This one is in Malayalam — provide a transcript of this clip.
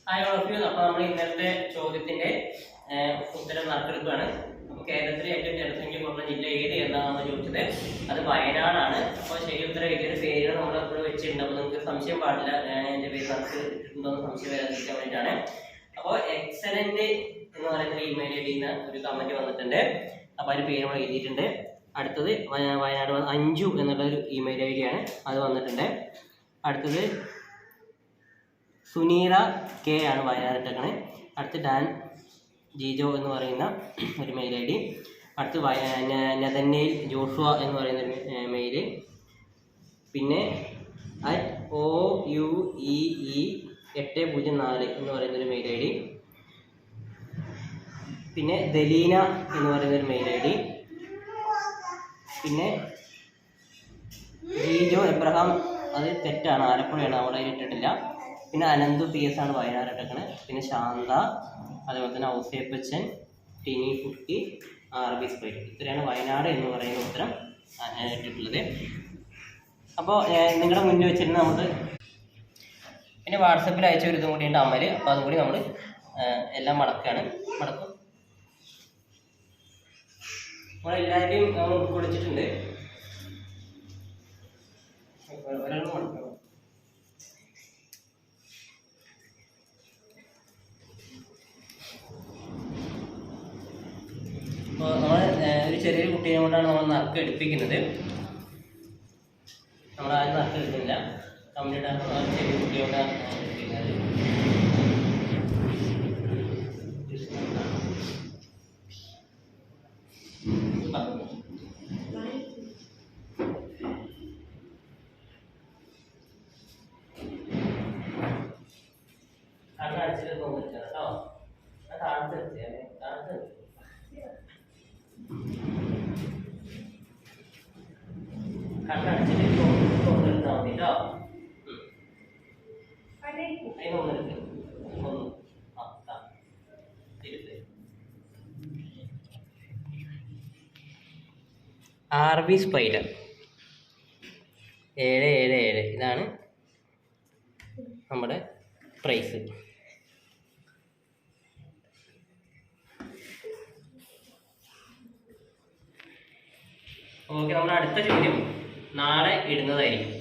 Hi all of U. അപ്പോൾ നമ്മൾ ഇന്നത്തെ ചോദ്യത്തിന്റെ ഉത്തരം നറുക്കെടുക്കുകയാണ്. അപ്പോൾ കേരളത്തിലെ ഏറ്റവും ജനസംഖ്യ കുറഞ്ഞ ജില്ല ഏത് എന്നാണ് ചോദിച്ചത്. അത് വയനാടാണ്. അപ്പോൾ ശരി ഉത്തരം എഴുതിയൊരു പേര് നമ്മൾ ഇവിടെ വെച്ചിട്ടുണ്ട്. അപ്പോൾ നിങ്ങൾക്ക് സംശയം പാടില്ല, എൻ്റെ പേര് നമുക്ക് ഇട്ടുണ്ടോന്ന് സംശയം വരാതിരിക്കാൻ വേണ്ടിയിട്ടാണ്. അപ്പോൾ എക്സലന്റ് എന്ന് പറയുന്ന ഇമെയിൽ ഐ ഡിന്ന് ഒരു കമന്റ് വന്നിട്ടുണ്ട്. അപ്പോൾ അതിന് പേര് നമ്മൾ എഴുതിയിട്ടുണ്ട്. അടുത്തത് വയനാട് അഞ്ജു എന്നുള്ള ഒരു ഇമെയിൽ ഐ ഡിയാണ്, അത് വന്നിട്ടുണ്ട്. അടുത്തത് സുനീറ കെ ആണ് വയനാട് ഇട്ടേക്കണേ. അടുത്ത് ഡാൻ ജിജോ എന്ന് പറയുന്ന ഒരു മെയിൽ ഐ ഡി. അടുത്ത് നെതന്നേൽ ജോഷുവ എന്ന് പറയുന്ന ഒരു മെയില്. പിന്നെ @OUEE804 എന്ന് പറയുന്നൊരു മെയിൽ ഐ ഡി. പിന്നെ ദലീന എന്ന് പറയുന്നൊരു മെയിൽ ഐ ഡി. പിന്നെ ജിജോ എബ്രഹാം, അത് തെറ്റാണ്, ആലപ്പുഴയാണ്, അവിടെ ഇട്ടിട്ടില്ല. പിന്നെ അനന്തു PS ആണ് വയനാട് ഇട്ടേക്കണേ. പിന്നെ ശാന്ത, അതേപോലെ തന്നെ ഔസേപ്പച്ചൻ, ടിനി കുട്ടി, RB സ്പൈറ്റ്. ഇത്രയാണ് വയനാട് എന്ന് പറയുന്ന ഉത്തരം ഇട്ടിട്ടുള്ളത്. അപ്പോൾ നിങ്ങളുടെ മുന്നിൽ വെച്ചിരുന്ന നമുക്ക് പിന്നെ വാട്സപ്പിൽ അയച്ച ഒരു ഇതും കൂടിയുണ്ട് അമല്. അപ്പോൾ അതും കൂടി നമ്മൾ എല്ലാം മടക്കും. നമ്മളെല്ലാവരെയും നമ്മൾ ഉൾക്കൊള്ളിച്ചിട്ടുണ്ട്. ഒരാൾ മടക്കണം. അപ്പോൾ നമ്മൾ ഒരു ചെറിയൊരു കുട്ടീനെ കൊണ്ടാണ് നമ്മൾ നറുക്ക് എടുപ്പിക്കുന്നത്. നമ്മൾ ആരും നറുക്ക് എടുക്കുന്നില്ല, കമ്പ്ലീറ്റ് ചെറിയ കുട്ടിയോടാണ് എടുപ്പിക്കുന്നത്. കണ്ണടച്ചിട്ട് തോന്നില്ല കേട്ടോ, താഴത്ത് എത്തിയാലേ താഴത്ത് കണ്ണടച്ചിട്ട് തോന്നെടുത്താൽ മതി കേട്ടോ. അതിന് ഒന്നെടുത്ത് ഒന്ന് RB സ്പൈഡർ 777. ഇതാണ് നമ്മുടെ പ്രൈസ്. ഓക്കെ, നമ്മുടെ അടുത്ത ചോദ്യം നാളെ ഇടുന്നതായിരിക്കും.